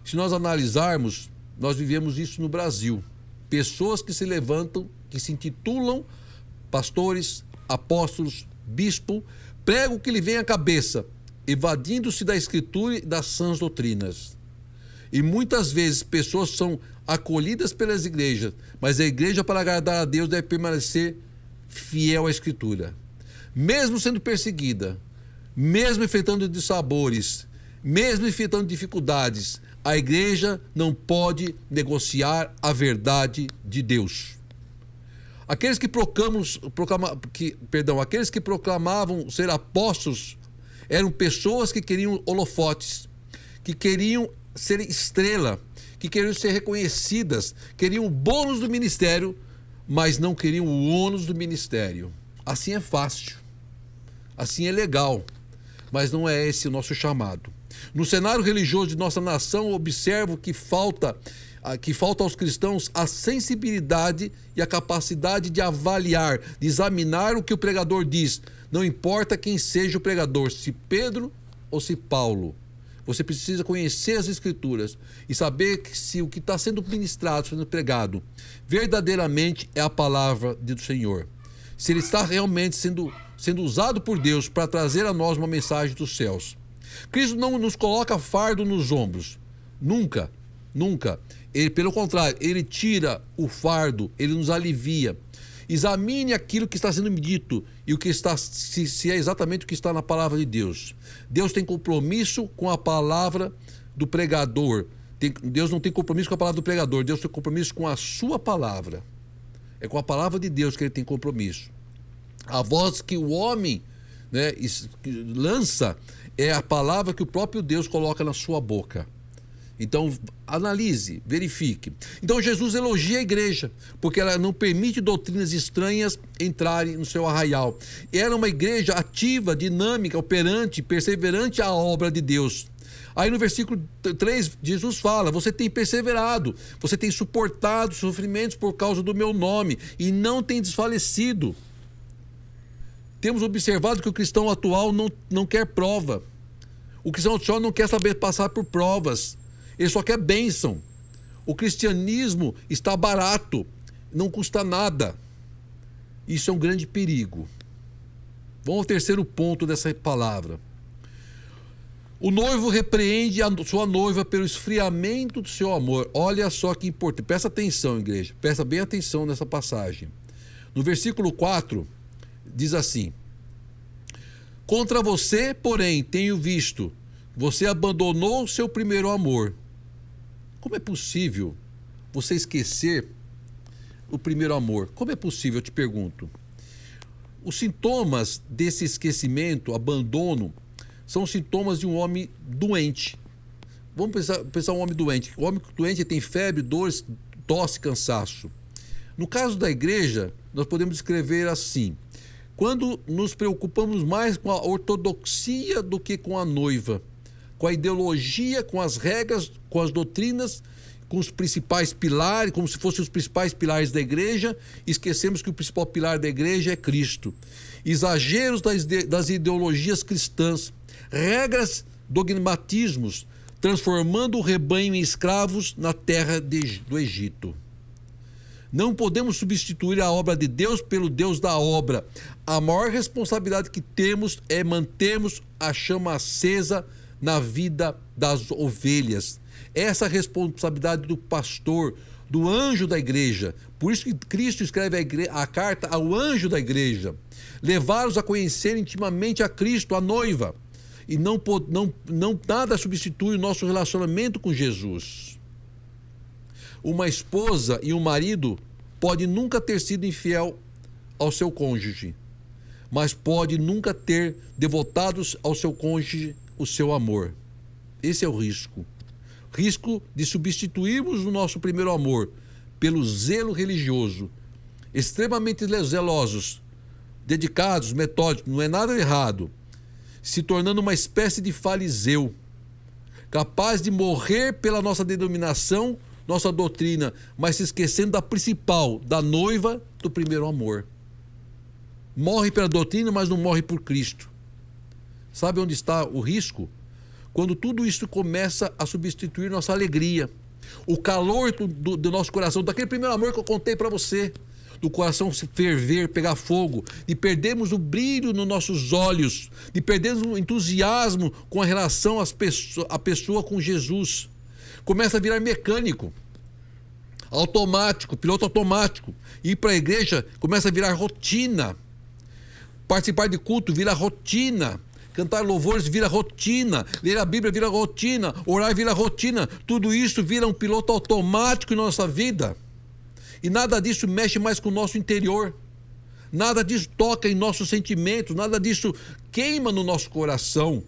Se nós analisarmos, nós vivemos isso no Brasil. Pessoas que se levantam, que se intitulam pastores, apóstolos, bispo, pregam o que lhe vem à cabeça, evadindo-se da Escritura e das sãs doutrinas. E muitas vezes pessoas são acolhidas pelas igrejas, mas a igreja, para agradar a Deus, deve permanecer fiel à Escritura. Mesmo sendo perseguida, mesmo enfrentando dissabores, mesmo enfrentando dificuldades, a igreja não pode negociar a verdade de Deus. Aqueles que proclamavam ser apóstolos eram pessoas que queriam holofotes, que queriam ser estrela, que queriam ser reconhecidas, queriam o bônus do ministério, mas não queriam o ônus do ministério. Assim é fácil, assim é legal, mas não é esse o nosso chamado. No cenário religioso de nossa nação, observo que falta aos cristãos a sensibilidade e a capacidade de avaliar, de examinar o que o pregador diz. Não importa quem seja o pregador, se Pedro ou se Paulo. Você precisa conhecer as Escrituras e saber que se o que está sendo ministrado, sendo pregado, verdadeiramente é a palavra do Senhor. Se ele está realmente sendo usado por Deus para trazer a nós uma mensagem dos céus. Cristo não nos coloca fardo nos ombros. Nunca, nunca. Ele, pelo contrário, ele tira o fardo, ele nos alivia. Examine aquilo que está sendo dito e o que está, se é exatamente o que está na palavra de Deus. Deus tem compromisso com a palavra do pregador. Deus não tem compromisso com a palavra do pregador, Deus tem compromisso com a sua palavra. É com a palavra de Deus que ele tem compromisso. A voz que o homem, né, lança é a palavra que o próprio Deus coloca na sua boca. Então, analise, verifique. Então, Jesus elogia a igreja, porque ela não permite doutrinas estranhas entrarem no seu arraial. Era uma igreja ativa, dinâmica, operante, perseverante à obra de Deus. Aí no versículo 3, Jesus fala: você tem perseverado, você tem suportado sofrimentos por causa do meu nome e não tem desfalecido. Temos observado que o cristão atual não quer prova. O cristão atual não quer saber passar por provas. Ele só quer bênção. O cristianismo está barato, não custa nada. Isso é um grande perigo. Vamos ao terceiro ponto dessa palavra. O noivo repreende a sua noiva pelo esfriamento do seu amor. Olha só que importante. Presta atenção, igreja. Presta bem atenção nessa passagem. No versículo 4, diz assim: contra você, porém, tenho visto, você abandonou o seu primeiro amor. Como é possível você esquecer o primeiro amor? Como é possível, eu te pergunto? Os sintomas desse esquecimento, abandono, são sintomas de um homem doente. Vamos pensar um homem doente. O homem doente tem febre, dores, tosse, cansaço. No caso da igreja, nós podemos descrever assim: quando nos preocupamos mais com a ortodoxia do que com a noiva, com a ideologia, com as regras, com as doutrinas, com os principais pilares, como se fossem os principais pilares da igreja, esquecemos que o principal pilar da igreja é Cristo. Exageros das ideologias cristãs, regras, dogmatismos, transformando o rebanho em escravos na terra do Egito. Não podemos substituir a obra de Deus pelo Deus da obra. A maior responsabilidade que temos é mantermos a chama acesa na vida das ovelhas. Essa é a responsabilidade do pastor, do anjo da igreja. Por isso que Cristo escreve a carta ao anjo da igreja. Levá-los a conhecer intimamente a Cristo, a noiva. E nada substitui o nosso relacionamento com Jesus. Uma esposa e um marido pode nunca ter sido infiel ao seu cônjuge, mas pode nunca ter devotado ao seu cônjuge o seu amor. Esse é o risco. Risco de substituirmos o nosso primeiro amor pelo zelo religioso, extremamente zelosos, dedicados, metódicos, não é nada errado, se tornando uma espécie de fariseu, capaz de morrer pela nossa denominação, nossa doutrina, mas se esquecendo da principal, da noiva do primeiro amor. Morre pela doutrina, mas não morre por Cristo. Sabe onde está o risco? Quando tudo isso começa a substituir nossa alegria, o calor do nosso coração, daquele primeiro amor que eu contei para você, do coração se ferver, pegar fogo, de perdermos o brilho nos nossos olhos, de perdermos o entusiasmo com a relação à pessoa com Jesus. Começa a virar mecânico, automático, piloto automático. Ir para a igreja começa a virar rotina. Participar de culto vira rotina. Cantar louvores vira rotina. Ler a Bíblia vira rotina. Orar vira rotina. Tudo isso vira um piloto automático em nossa vida. E nada disso mexe mais com o nosso interior. Nada disso toca em nossos sentimentos. Nada disso queima no nosso coração.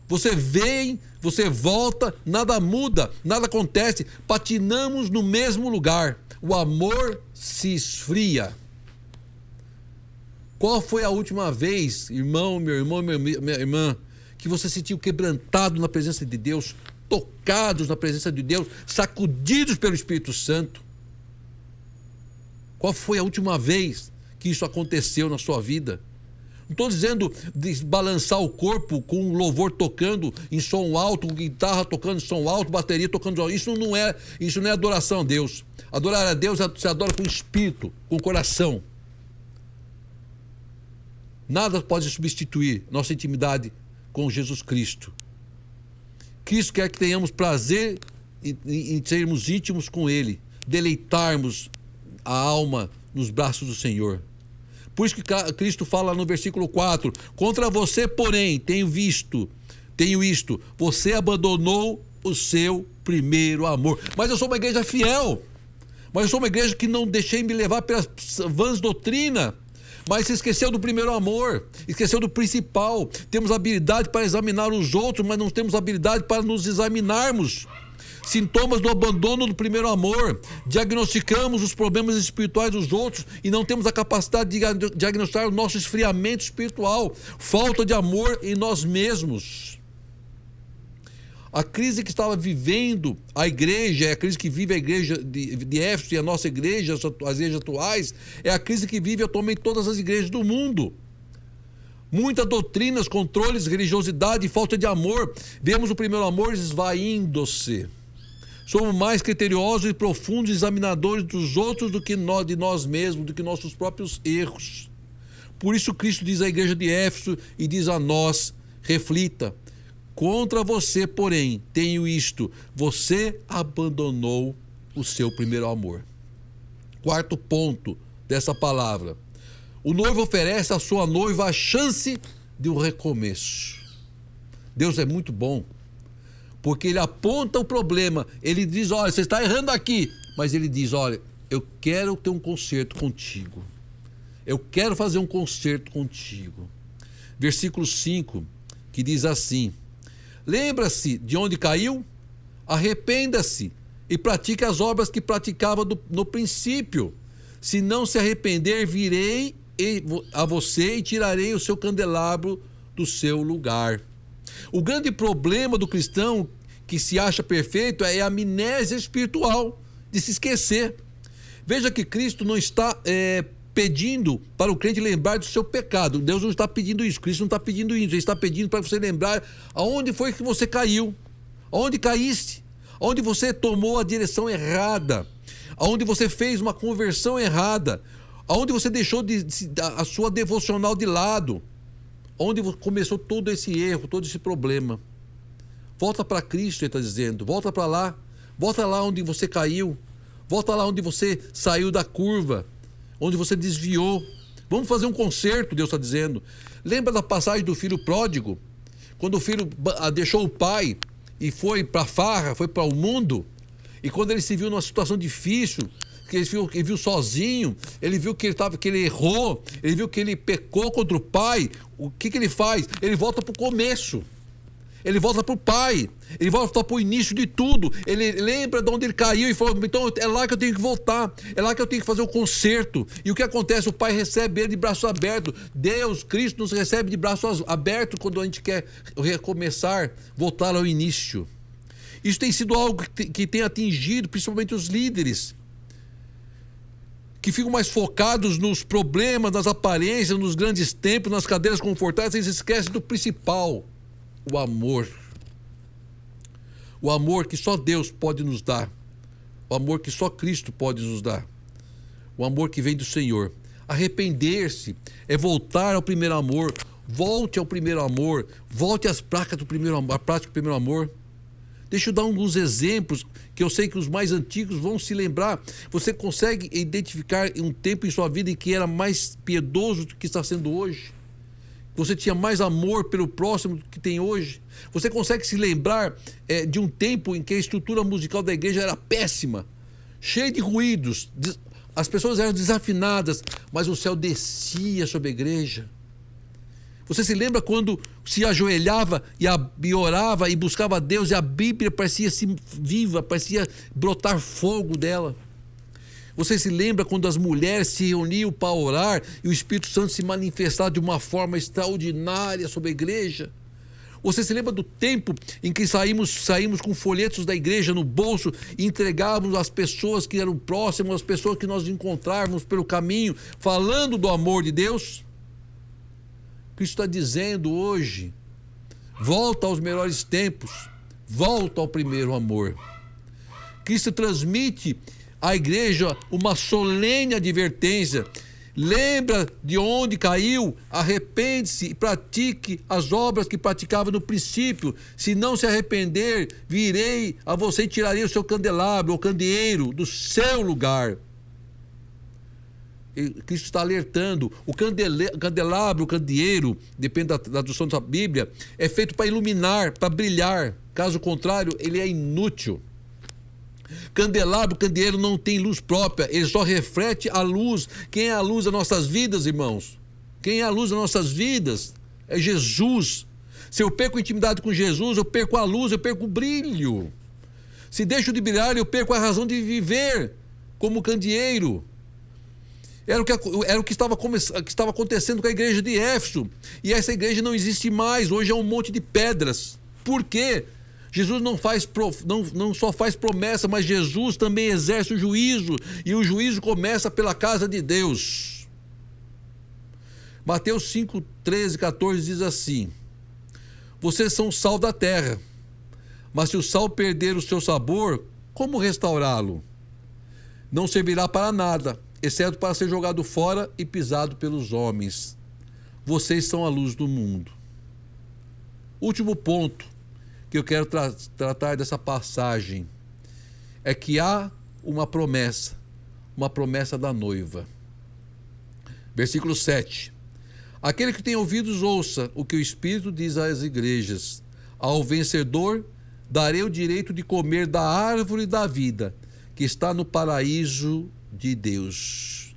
Você vem, você volta, nada muda, nada acontece. Patinamos no mesmo lugar. O amor se esfria. Qual foi a última vez, irmão, minha irmã, que você se sentiu quebrantado na presença de Deus, tocados na presença de Deus, sacudidos pelo Espírito Santo? Qual foi a última vez que isso aconteceu na sua vida? Não estou dizendo de balançar o corpo com um louvor tocando em som alto, guitarra tocando em som alto, bateria tocando em som alto. Isso não é adoração a Deus. Adorar a Deus, você adora com o espírito, com o coração. Nada pode substituir nossa intimidade com Jesus Cristo. Cristo quer que tenhamos prazer em sermos íntimos com Ele, deleitarmos a alma nos braços do Senhor. Por isso que Cristo fala no versículo 4, contra você, porém, tenho isto, você abandonou o seu primeiro amor. Mas eu sou uma igreja fiel, mas eu sou uma igreja que não deixei me levar pelas vãs doutrinas, mas se esqueceu do primeiro amor, esqueceu do principal. Temos habilidade para examinar os outros, mas não temos habilidade para nos examinarmos. Sintomas do abandono do primeiro amor. Diagnosticamos os problemas espirituais dos outros e não temos a capacidade de diagnosticar o nosso esfriamento espiritual, falta de amor em nós mesmos. A crise que estava vivendo a igreja, é a crise que vive a igreja de Éfeso e a nossa igreja, as igrejas atuais, é a crise que vive atualmente todas as igrejas do mundo. Muitas doutrinas, controles, religiosidade e falta de amor. Vemos o primeiro amor esvaindo-se. Somos mais criteriosos e profundos examinadores dos outros do que de nós mesmos, do que nossos próprios erros. Por isso Cristo diz à igreja de Éfeso e diz a nós, reflita, contra você, porém, tenho isto, você abandonou o seu primeiro amor. Quarto ponto dessa palavra. O noivo oferece à sua noiva a chance de um recomeço. Deus é muito bom, porque Ele aponta o problema, Ele diz, olha, você está errando aqui, mas Ele diz, olha, eu quero ter um conserto contigo. Eu quero fazer um conserto contigo. Versículo 5, que diz assim, lembra-se de onde caiu? Arrependa-se e pratique as obras que praticava no princípio. Se não se arrepender, virei a você e tirarei o seu candelabro do seu lugar. O grande problema do cristão que se acha perfeito é a amnésia espiritual, de se esquecer. Veja que Cristo não está pedindo para o crente lembrar do seu pecado. Deus não está pedindo isso, Cristo não está pedindo isso. Ele está pedindo para você lembrar aonde foi que você caiu, aonde caíste, aonde você tomou a direção errada, aonde você fez uma conversão errada, aonde você deixou a sua devocional de lado, onde começou todo esse erro, todo esse problema. Volta para Cristo, ele está dizendo, volta para lá, volta lá onde você caiu, volta lá onde você saiu da curva, onde você desviou. Vamos fazer um conserto, Deus está dizendo. Lembra da passagem do filho pródigo? Quando o filho deixou o pai e foi para a farra, foi para o mundo, e quando ele se viu numa situação difícil, ele viu sozinho, ele viu que ele errou, ele viu que ele pecou contra o pai. O que ele faz? Ele volta para o começo. Ele volta para o pai, ele volta para o início de tudo. Ele lembra de onde ele caiu e falou: então é lá que eu tenho que voltar, é lá que eu tenho que fazer o conserto. E o que acontece? O pai recebe ele de braços abertos. Deus, Cristo, nos recebe de braços abertos quando a gente quer recomeçar, voltar ao início. Isso tem sido algo que tem atingido principalmente os líderes, que ficam mais focados nos problemas, nas aparências, nos grandes templos, nas cadeiras confortáveis. Eles esquecem do principal: o amor. O amor que só Deus pode nos dar. O amor que só Cristo pode nos dar. O amor que vem do Senhor. Arrepender-se é voltar ao primeiro amor. Volte ao primeiro amor. Volte às práticas do primeiro amor. Prática do primeiro amor. Deixa eu dar alguns exemplos que eu sei que os mais antigos vão se lembrar. Você consegue identificar um tempo em sua vida em que era mais piedoso do que está sendo hoje? Você tinha mais amor pelo próximo do que tem hoje? Você consegue se lembrar de um tempo em que a estrutura musical da igreja era péssima, cheia de ruídos, as pessoas eram desafinadas, mas o céu descia sobre a igreja? Você se lembra quando se ajoelhava e orava e buscava a Deus e a Bíblia parecia viva, parecia brotar fogo dela? Você se lembra quando as mulheres se reuniam para orar e o Espírito Santo se manifestava de uma forma extraordinária sobre a igreja? Você se lembra do tempo em que saímos com folhetos da igreja no bolso e entregávamos às pessoas que eram próximas, às pessoas que nós encontrávamos pelo caminho, falando do amor de Deus? Cristo está dizendo hoje: volta aos melhores tempos, volta ao primeiro amor. Cristo transmite à igreja uma solene advertência: lembra de onde caiu, arrepende-se e pratique as obras que praticava no princípio. Se não se arrepender, virei a você e tirarei o seu candelabro, o candeeiro, do seu lugar. Cristo está alertando. O candelabro, o candeeiro, depende da tradução da Bíblia, é feito para iluminar, para brilhar. Caso contrário, ele é inútil. Candelabro, candeeiro não tem luz própria, ele só reflete a luz. Quem é a luz das nossas vidas, irmãos? Quem é a luz das nossas vidas? É Jesus. Se eu perco intimidade com Jesus, eu perco a luz, eu perco o brilho. Se deixo de brilhar, eu perco a razão de viver como candeeiro. Era o que estava acontecendo com a igreja de Éfeso. E essa igreja não existe mais, hoje é um monte de pedras. Por quê? Jesus não só faz promessa, mas Jesus também exerce o juízo. E o juízo começa pela casa de Deus. Mateus 5, 13, 14 diz assim: vocês são o sal da terra, mas se o sal perder o seu sabor, como restaurá-lo? Não servirá para nada, exceto para ser jogado fora e pisado pelos homens. Vocês são a luz do mundo. Último ponto que eu quero tratar dessa passagem é que há uma promessa da noiva. Versículo 7. Aquele que tem ouvidos ouça o que o Espírito diz às igrejas. Ao vencedor darei o direito de comer da árvore da vida que está no paraíso de Deus.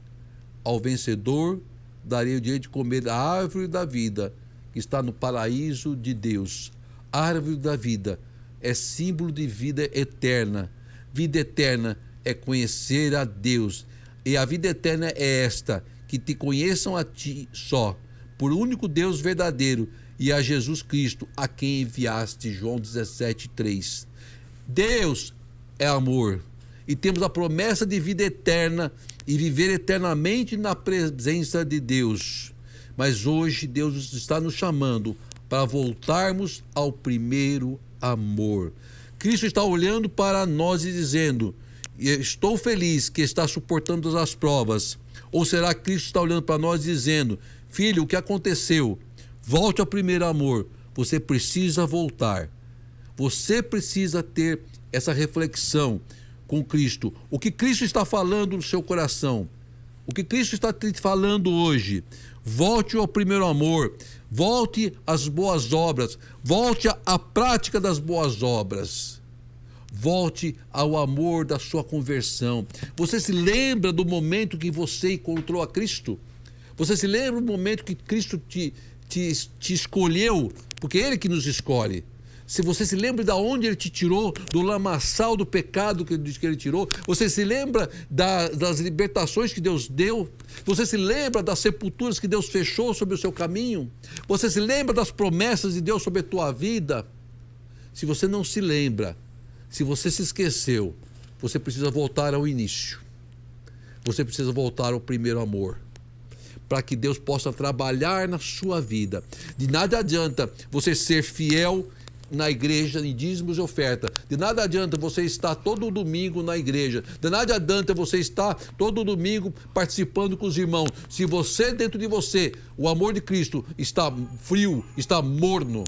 Ao vencedor darei o direito de comer da árvore da vida que está no paraíso de Deus. A árvore da vida é símbolo de vida eterna. Vida eterna é conhecer a Deus. E a vida eterna é esta: que te conheçam a ti só, por único Deus verdadeiro, e a Jesus Cristo, a quem enviaste. João 17, 3. Deus é amor. E temos a promessa de vida eterna e viver eternamente na presença de Deus. Mas hoje Deus está nos chamando para voltarmos ao primeiro amor. Cristo está olhando para nós e dizendo: estou feliz que está suportando as provas. Ou será que Cristo está olhando para nós dizendo: filho, o que aconteceu? Volte ao primeiro amor. Você precisa voltar. Você precisa ter essa reflexão com Cristo. O que Cristo está falando no seu coração? O que Cristo está te falando hoje? Volte ao primeiro amor. Volte às boas obras. Volte à prática das boas obras. Volte ao amor da sua conversão. Você se lembra do momento que você encontrou a Cristo? Você se lembra do momento que Cristo te escolheu? Porque é Ele que nos escolhe. Se você se lembra de onde Ele te tirou, do lamaçal do pecado que Ele tirou, você se lembra das libertações que Deus deu, você se lembra das sepulturas que Deus fechou sobre o seu caminho, você se lembra das promessas de Deus sobre a tua vida. Se você não se lembra, se você se esqueceu, você precisa voltar ao início. Você precisa voltar ao primeiro amor, para que Deus possa trabalhar na sua vida. De nada adianta você ser fiel na igreja em dízimos e oferta. De nada adianta você estar todo domingo na igreja. De nada adianta você estar todo domingo participando com os irmãos. Se você, dentro de você, o amor de Cristo está frio, está morno.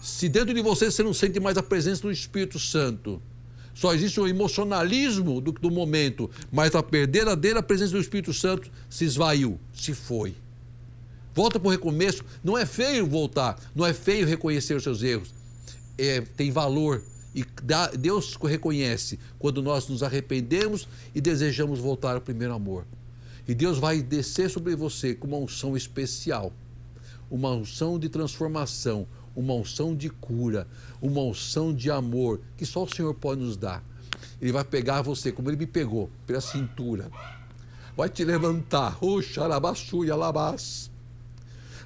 Se dentro de você não sente mais a presença do Espírito Santo. Só existe o emocionalismo do momento, mas a verdadeira presença do Espírito Santo se esvaiu, se foi. Volta para o recomeço. Não é feio voltar, não é feio reconhecer os seus erros. Tem valor e Deus reconhece quando nós nos arrependemos e desejamos voltar ao primeiro amor. E Deus vai descer sobre você com uma unção especial, uma unção de transformação, uma unção de cura, uma unção de amor que só o Senhor pode nos dar. Ele vai pegar você, como Ele me pegou, pela cintura, vai te levantar,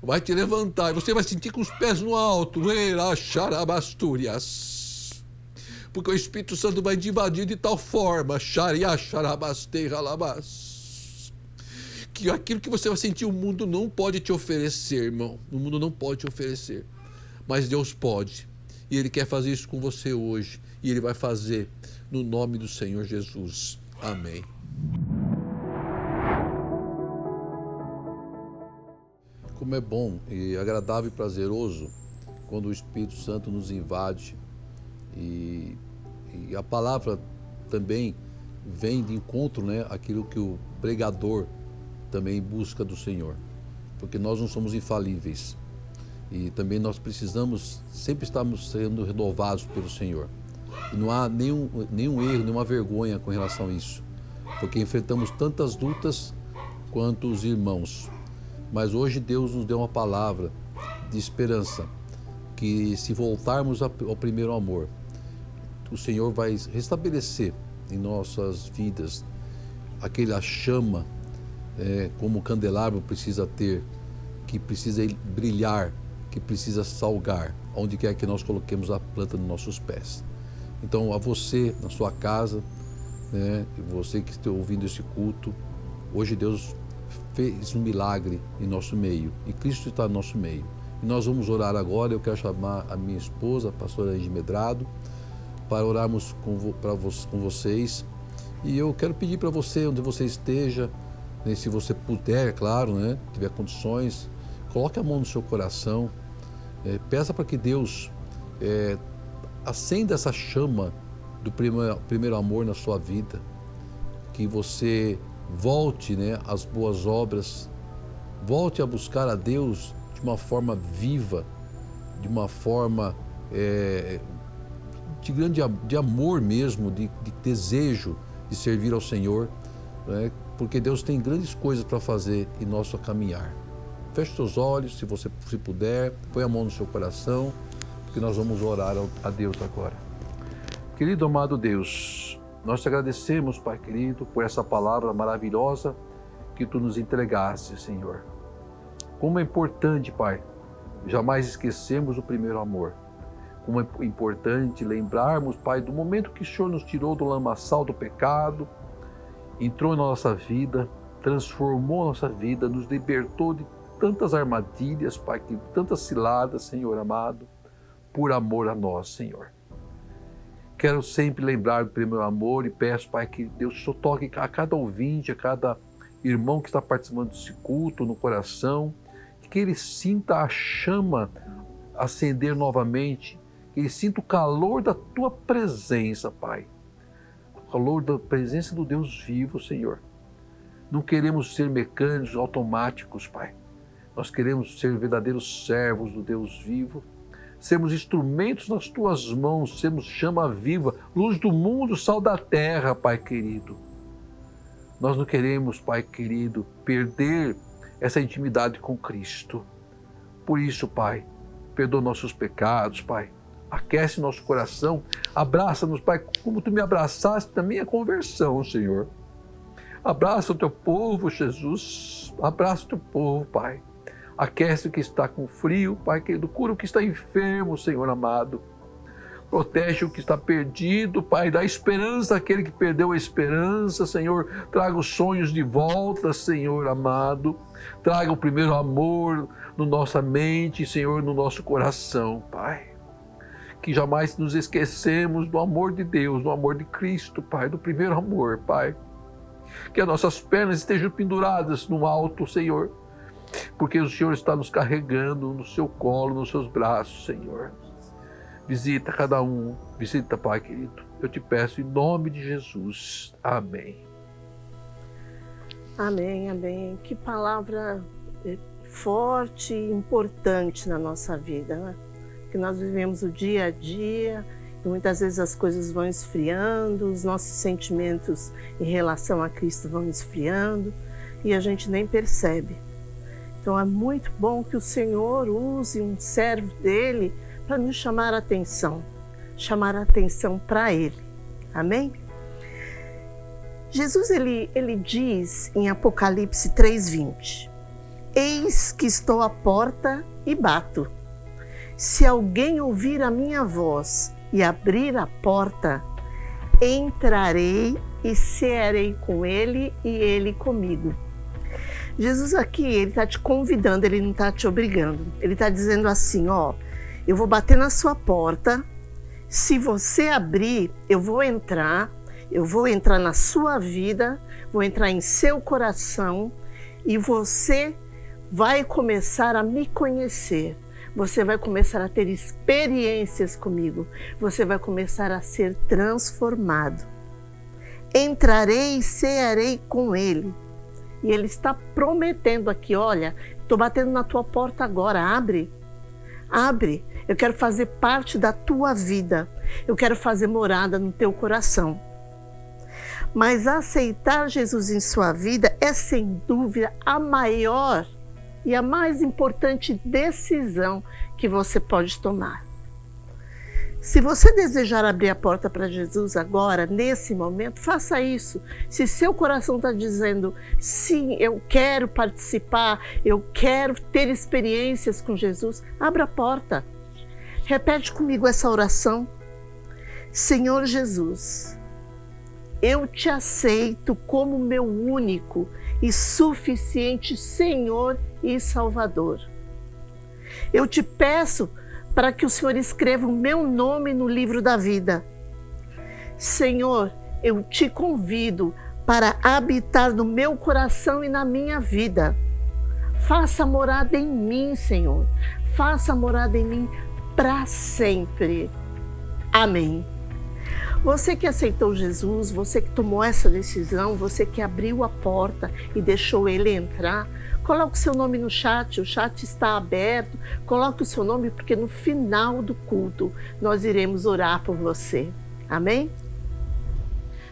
vai te levantar, e você vai sentir com os pés no alto, porque o Espírito Santo vai te invadir de tal forma, que aquilo que você vai sentir, o mundo não pode te oferecer, irmão. O mundo não pode te oferecer, mas Deus pode, e Ele quer fazer isso com você hoje, e Ele vai fazer no nome do Senhor Jesus. Amém. Como é bom e agradável e prazeroso quando o Espírito Santo nos invade, e a palavra também vem de encontro, né, aquilo que o pregador também busca do Senhor, porque nós não somos infalíveis e também nós precisamos sempre estarmos sendo renovados pelo Senhor, e não há nenhum erro, nenhuma vergonha com relação a isso, porque enfrentamos tantas lutas quanto os irmãos. Mas hoje Deus nos deu uma palavra de esperança, que se voltarmos ao primeiro amor, o Senhor vai restabelecer em nossas vidas aquela chama, como o candelabro precisa ter, que precisa brilhar, que precisa salgar, onde quer que nós coloquemos a planta dos nossos pés. Então, a você, na sua casa, né, você que está ouvindo esse culto, hoje Deus fez um milagre em nosso meio, e Cristo está no nosso meio. E nós vamos orar agora. Eu quero chamar a minha esposa, a pastora Angie Medrado, para orarmos com vocês. E eu quero pedir para você, onde você esteja, né, se você puder, claro, né, tiver condições, coloque a mão no seu coração, peça para que Deus acenda essa chama do primeiro amor na sua vida, que você volte, né, às boas obras, volte a buscar a Deus de uma forma viva, de uma forma de amor mesmo, de desejo de servir ao Senhor, né, porque Deus tem grandes coisas para fazer em nosso caminhar. Feche seus olhos, se você puder, põe a mão no seu coração, porque nós vamos orar a Deus agora. Querido amado Deus, nós te agradecemos, Pai querido, por essa palavra maravilhosa que Tu nos entregaste, Senhor. Como é importante, Pai, jamais esquecermos o primeiro amor. Como é importante lembrarmos, Pai, do momento que o Senhor nos tirou do lamaçal do pecado, entrou na nossa vida, transformou a nossa vida, nos libertou de tantas armadilhas, Pai, tantas ciladas, Senhor amado, por amor a nós, Senhor. Quero sempre lembrar do primeiro amor e peço, Pai, que Deus só toque a cada ouvinte, a cada irmão que está participando desse culto no coração, que ele sinta a chama acender novamente, que ele sinta o calor da Tua presença, Pai. O calor da presença do Deus vivo, Senhor. Não queremos ser mecânicos automáticos, Pai. Nós queremos ser verdadeiros servos do Deus vivo, sermos instrumentos nas tuas mãos, sermos chama viva, luz do mundo, sal da terra, Pai querido. Nós não queremos, Pai querido, perder essa intimidade com Cristo. Por isso, Pai, perdoa nossos pecados, Pai. Aquece nosso coração, abraça-nos, Pai, como Tu me abraçaste na minha conversão, Senhor. Abraça o Teu povo, Jesus. Abraça o Teu povo, Pai. Aquece o que está com frio, Pai querido. Cura o que está enfermo, Senhor amado. Protege o que está perdido, Pai. Dá esperança àquele que perdeu a esperança, Senhor. Traga os sonhos de volta, Senhor amado. Traga o primeiro amor na nossa mente, Senhor, no nosso coração, Pai. Que jamais nos esquecemos do amor de Deus, do amor de Cristo, Pai, do primeiro amor, Pai. Que as nossas pernas estejam penduradas no alto, Senhor, porque o Senhor está nos carregando no seu colo, nos seus braços, Senhor. Visita cada um, visita, Pai querido. Eu te peço em nome de Jesus. Amém. Amém, amém. Que palavra forte e importante na nossa vida, né? Que nós vivemos o dia a dia e muitas vezes as coisas vão esfriando, os nossos sentimentos em relação a Cristo vão esfriando e a gente nem percebe. Então é muito bom que o Senhor use um servo dele para nos chamar a atenção para Ele. Amém? Jesus ele diz em Apocalipse 3:20: Eis que estou à porta e bato. Se alguém ouvir a minha voz e abrir a porta, entrarei e cearei com ele e ele comigo. Jesus aqui, ele está te convidando, ele não está te obrigando. Ele está dizendo assim, ó, eu vou bater na sua porta, se você abrir, eu vou entrar na sua vida, vou entrar em seu coração e você vai começar a me conhecer. Você vai começar a ter experiências comigo. Você vai começar a ser transformado. Entrarei e cearei com Ele. E Ele está prometendo aqui, olha, estou batendo na tua porta agora, abre. Abre, eu quero fazer parte da tua vida. Eu quero fazer morada no teu coração. Mas aceitar Jesus em sua vida é sem dúvida a maior e a mais importante decisão que você pode tomar. Se você desejar abrir a porta para Jesus agora, nesse momento, faça isso. Se seu coração está dizendo, sim, eu quero participar, eu quero ter experiências com Jesus, abra a porta. Repete comigo essa oração. Senhor Jesus, eu te aceito como meu único e suficiente Senhor e Salvador. Eu te peço para que o Senhor escreva o meu nome no livro da vida. Senhor, eu te convido para habitar no meu coração e na minha vida. Faça morada em mim, Senhor. Faça morada em mim para sempre. Amém. Você que aceitou Jesus, você que tomou essa decisão, você que abriu a porta e deixou Ele entrar, coloque o seu nome no chat, o chat está aberto, coloque o seu nome porque no final do culto nós iremos orar por você. Amém?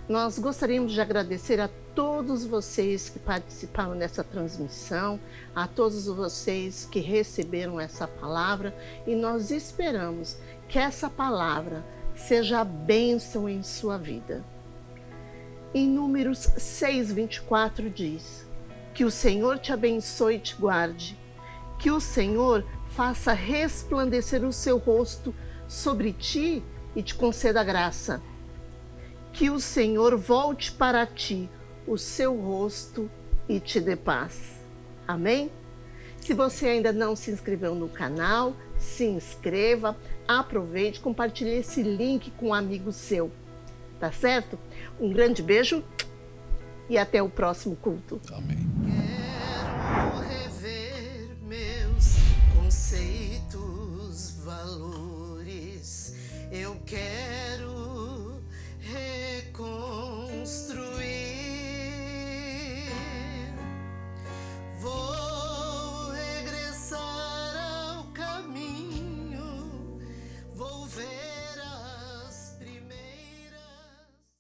Nós gostaríamos de agradecer a todos vocês que participaram dessa transmissão, a todos vocês que receberam essa palavra e nós esperamos que essa palavra seja a bênção em sua vida. Em Números 6:24 diz: que o Senhor te abençoe e te guarde, que o Senhor faça resplandecer o seu rosto sobre ti e te conceda graça, que o Senhor volte para ti o seu rosto e te dê paz. Amém? Se você ainda não se inscreveu no canal, se inscreva, aproveite, compartilhe esse link com um amigo seu, tá certo? Um grande beijo e até o próximo culto. Amém. Quero rever meus conceitos, valores. Eu quero